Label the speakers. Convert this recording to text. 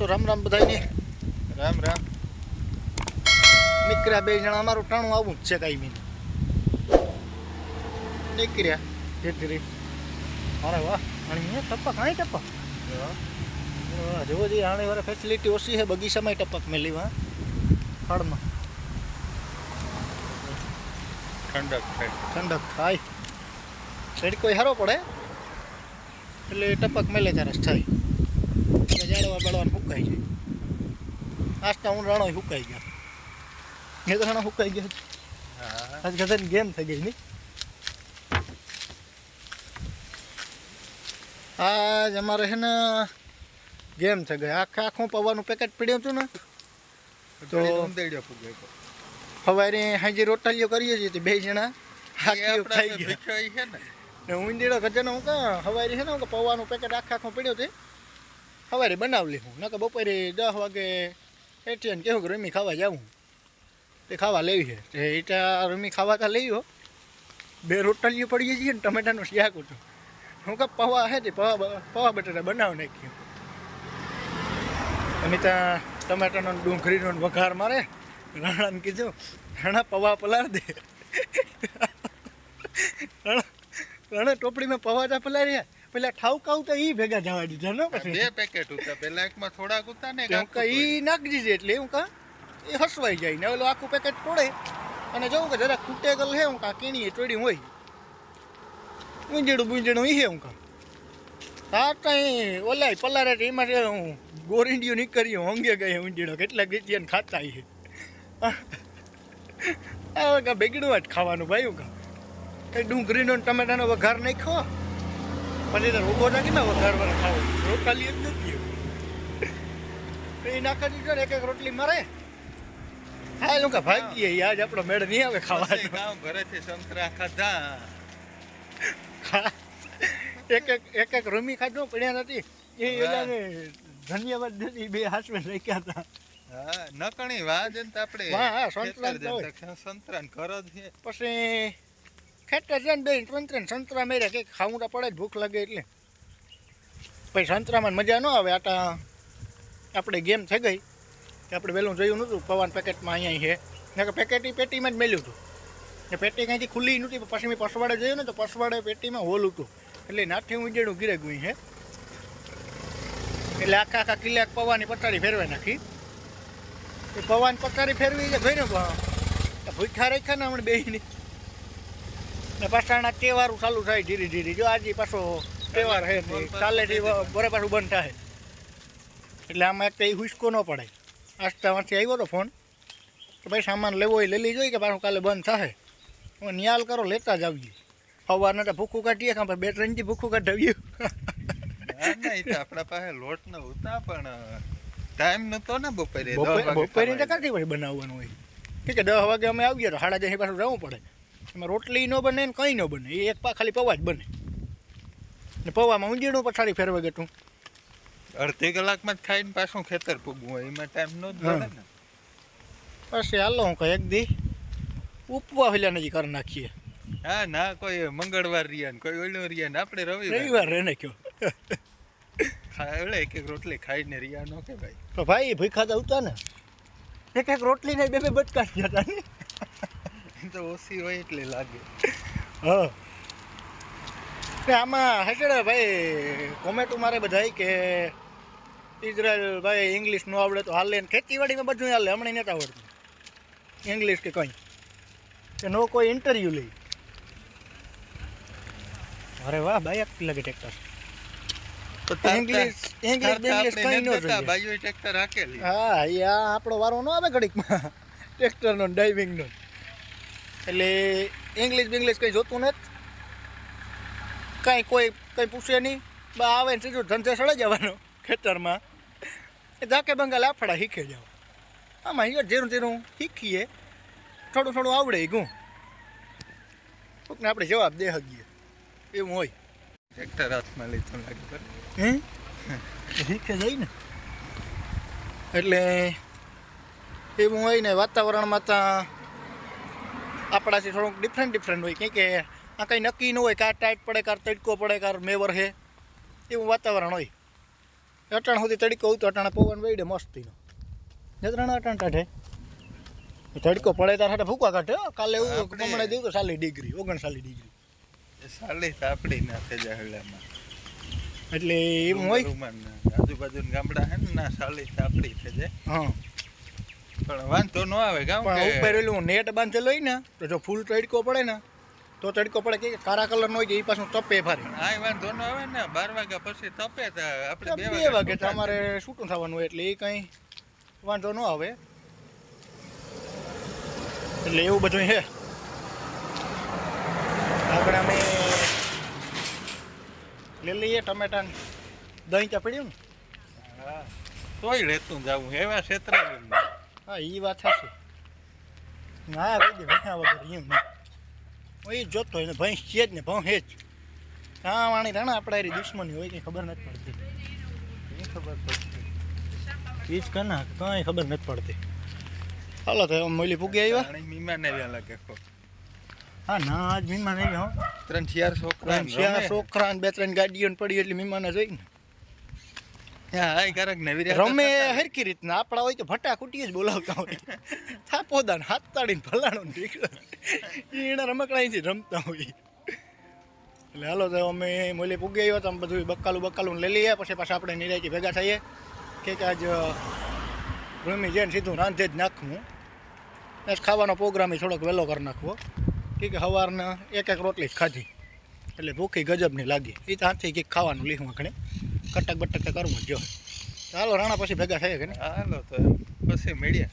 Speaker 1: તો રામ રામ બધાને.
Speaker 2: રામ રામ.
Speaker 1: નીકળ્યા બે જણા, અમારું ટાણું આવું જ છે કાંઈ મીને નીકળ્યા ધીરે. અરે વાહ, આણી ટપક, અહીં ટપક જોવો જઈએ. આણી વાળા ફેસિલિટી ઓછી છે, બગીચામાં ટપક મેલી હા ફળમાં ઠંડક થાય. તડકો સારો પડે એટલે ટપક મેલે ત્યારે થાય. એટલે જાડવા બાળવાનું સુકાઈ જાય. આસ્તા હું રાણો સુકાઈ ગયા, એ તો રાણા સુકાઈ ગયા. આજ ગધાની ગેમ થઈ ગઈ નહીં. આજ અમારે છે ને ગેમ થઈ ગઈ. આખું પૌવાનું પેકેટ પડ્યું હતું ને, તો સવારે હાજી રોટલીઓ કરીએ છીએ બે જણા ખાઈ ગયા. ઊંધીડો ગજાનો હું કાં સવારે છે ને હું પૌવાનું પેકેટ આખું પડ્યું હતું. સવારે બનાવી લઉં નકર બપોરે 10 વાગે એટીએન કેવું કે રમી ખાવા જાઉં, તે ખાવા લેવી છે. તે એટા રમી ખાવા તો લઈ હો, બે રોટલીઓ પડીએ છીએ ને ટમેટાનું શાક હતું. હું કાં પૌવા છે તે પૌવા બટાટા બનાવી નાખ્યું. અમે ત્યાં ટમેટાનો ડુંગળીનો વઘાર મારે. રાણાને કીધું, રાણા પૌવા પલાર દે. રાણા ટોપડીમાં પૌવા તા પલાર્યા. પેલા ઠાવકાવ તો ઈ ભેગા જવા દીધા ને. પછી
Speaker 2: 2 પેકેટ હતા, પેલા એકમાં થોડાક હતા ને
Speaker 1: ઈ નાખી દીધે એટલે હું કાં એ હસવાઈ જાય ને. ઓલું આખું પેકેટ તોડે અને જોઉં કે જરાક તૂટેગલ હે હું કાં કીણીએ તોડી હોય ઊંજેડું ઈ હે હું કાં હા કાંઈ ઓલાય પલારે એમાં હું ગોરીંડિયું નીકળ્યું હોંગે ગઈ ઊંજેડો કેટલાક ગીતિયાને ખાતા છે. હવે કાં બેગડું જ ખાવાનું ભાઈ. હું કાં એ ડુંગળીનો ટમેટાનો વઘાર નાખ્યો પછી તો રોગો નાખી ને વઘાર વાળા ખાવો રોટલી જ નથી એ નાખી દીધો ને. એક રોટલી મારે હા લોકો ભાગીએ. આજ આપણો મેળ નહીં આવે ખાવાનો.
Speaker 2: ઘરેથી સંતરા ખાધા,
Speaker 1: એક રમી ખાધો પડ્યા નથી. એ એલાને ધન્યવાદ નથી, બે હાસમે રાખ્યા હતા.
Speaker 2: હા નકણી વાજ ને આપણે
Speaker 1: હા
Speaker 2: સંતરાન ઘર જ છે.
Speaker 1: પછી ખેતર છે ને બે 3 સંતરા મેર્યા કે ખાવું તો પડે જ, ભૂખ લાગે એટલે. પછી સંતરામાં મજા ન આવે. આટા આપણે ગેમ થઈ ગઈ કે આપણે વહેલું જોયું નહોતું પવાન પેકેટમાં અહીંયા છે ને, પેટીમાં જ મેલ્યું હતું. ને પેટી કાંઈથી ખુલ્લી નહોતી. પછી મેં પસવાડે જોયું ને તો પસવાડે પેટીમાં હોલ હતું એટલે નાઠી ઊંજેડું ગીરે ગયું છે. એટલે આખા કિલ્લા પવાની પટારી ફેરવાઈ નાખી. એ પવાન પટારી ફેરવી છે જોઈને ભૂખ્યા રાખ્યા ને હમણાં બેહીને. ને પાછાના તહેવારો ચાલુ થાય ધીરે ધીરે. જો આજે પાછો તહેવાર છે કાલેથી બરે પાછું બંધ થાય એટલે આમાં એક તો એ હુસકો ન પડે. આસ્તામાંથી આવ્યો હતો ફોન કે ભાઈ સામાન લેવો હોય લઈ જોઈએ કે પાછું કાલે બંધ થાય. હું નિયાલ કરો લેતા જ આવીએ. સવારના તો ભૂખું કાઢીએ કાં 2-3 દી ભૂખું કાઢાવ્યું.
Speaker 2: આપણા પાસે લોટ ન હોતા પણ ટાઈમ નતો ને બપોરે તો
Speaker 1: કાઢી પછી બનાવવાનું હોય. ઠીક છે 10 વાગે અમે આવીએ તો 10:30 પાછું જવું પડે. એમાં રોટલી ન બને ને કંઈ ન બને. એ એક ખાલી પૌવા જ બને ને પૌવામાં ઊંધીડું પછાડી ફેરવે ગયું તું.
Speaker 2: અડધી કલાકમાં જ ખાઈને પાછું ખેતર પૂગવું હોય એમાં ટાઈમ ન જ મળે ને.
Speaker 1: પછી હાલો હું કહે એક દી ઉપવા હેલા નથી કરી નાખીએ.
Speaker 2: હા ના કોઈ મંગળવાર રહ્યા ને કોઈ ઓલો રહ્યા ને આપણે
Speaker 1: રવિવાર રહે નાખ્યો.
Speaker 2: એક રોટલી ખાઈને રહ્યા નો કે ભાઈ.
Speaker 1: તો ભાઈ ભૂખા તો ઉતા ને એક રોટલી ને 2 બચકા ગયા હતા ને.
Speaker 2: તો ઓછી હોય એટલે લાગે.
Speaker 1: હા આમાં હેઠળ ભાઈ કોમેન્ટો મારે બધાય કે ઇઝરાયલ ભાઈ ઇંગ્લિશ ન આવડે તો હાલે ને ખેતીવાડીમાં બધું હાલે. હમણાં નથી આવડતું ઇંગ્લિશ કે કંઈ કે નો કોઈ ઇન્ટરવ્યૂ લઈ. અરે વાહ ભાઈ આપી લાગે ટ્રેક્ટર. ઇંગ્લિશ કંઈ ન
Speaker 2: ટ્રેક્ટર હાકેલી.
Speaker 1: હા એ આપણો વારો ન આવે ઘડીકમાં ટ્રેક્ટરનો ડ્રાઇવિંગનો. એટલે ઇંગ્લિશ કંઈ જોતું નથી કાંઈ. કોઈ કંઈ પૂછે નહીં. આવે ને સીધું ધંધે સડે જવાનો ખેતરમાં. એ ધાકે બંગા લાફડા શીખે જાવ. આમાં અહીંયા ઝીરું શીખીએ થોડું આવડે ગું કોકને આપણે જવાબ દે શકીએ એવું હોય.
Speaker 2: ટ્રેક્ટર હાથમાં લીધું લાગે
Speaker 1: શીખે જાય ને એટલે એવું હોય ને. વાતાવરણમાં ત્યાં આપણાથી થોડુંક ડિફરન્ટ હોય. કે આ કંઈ નક્કી ન હોય. કાં ટાઈટ પડે, કાં તડકો પડે, કાં મેવર છે એવું વાતાવરણ હોય. અટાણ સુધી તડકો ઉતો અટાણે પવન વહીડે મસ્તીનો જતરાણા અટાણ કાઢે તડકો પડે તાર સાથે ફૂકા કાઢે હો. કાલે એવું
Speaker 2: આપણે-
Speaker 1: કમણે દીધું 40 ડિગ્રી 39 ડિગ્રી
Speaker 2: સાલી તાપડી નાખે જાહડામાં
Speaker 1: એટલે એવું હોય
Speaker 2: આજુબાજુના ગામડા હે ને ના સાલી તાપડી થઈ જાય
Speaker 1: હા
Speaker 2: પણ વાંધો ન આવે ગામ
Speaker 1: પણ
Speaker 2: કે
Speaker 1: ઉપર એલું નેટ બાંધેલું હોય ને તો જો ફૂલ તડકો પડે ને તો તડકો પડે કે કાળા કલરનો હોય કે એ પાછું તપે ફારી
Speaker 2: આ વાંધો ન આવે ને 12 વાગ્યા પછી તપે તો આપણે
Speaker 1: 2 વાગે તો અમારે છૂટું થવાનું હોય એટલે એ કંઈ વાંધો ન આવે એટલે એવું બધું છે આગળ અમે લઈ લઈએ ટમેટા દહીં ત્યાં પડ્યું ને
Speaker 2: હા તોય લેતું જાવું એવા ક્ષેત્રમાં
Speaker 1: હા એ વાત સાચી ના કહી દે ભૈયા વગર એમ નહીં હું એ જ જોતો હોય ને ભૈંસ છે જ ને ભં હે જ કાં વાણી રાણા આપણે હારી દુશ્મની હોય કંઈ ખબર નથી પડતી
Speaker 2: ખબર પડતી
Speaker 1: એ જ કના કાંઈ ખબર નથી પડતી હાલો તો મોલી પૂગી આવ્યા
Speaker 2: પાણી મીમાને વેલા કેખો
Speaker 1: હા ના આજ મીમાન આવી હો
Speaker 2: 3-4 છોકરા
Speaker 1: ચાર છોકરા ને 2-3 ગાડીઓ ને પડી એટલે મીમાને જોઈ ને
Speaker 2: હા આય કરક ને
Speaker 1: રમે હરખી રીતના આપણા હોય તો ભટા કુટીએ જ બોલાવતા હોય થાપોદાન હાથ તાડીને ભલાણો નીકળે એના રમકડાથી રમતા હોય એટલે હાલો તો અમે મોલી પૂગી આવ્યા તો અમે બધું બક્કાલું લઈ લઈએ પછી પાછા આપણે નિરાયથી ભેગા થઈએ કે આજ ભૂમિ જઈને સીધું રાંધે જ નાખવું ને ખાવાનો પ્રોગ્રામ થોડોક વહેલો કરી નાખવો કે સવારના એક રોટલી જ ખાધી એટલે ભૂખી ગજબની લાગી એ તો હાથથી કંઈક ખાવાનું લીધું આખણે કટક બટક તો કરવું જ જો ચાલો રાણા પછી ભેગા થઈએ કે ને
Speaker 2: હાલો તો પછી મળ્યા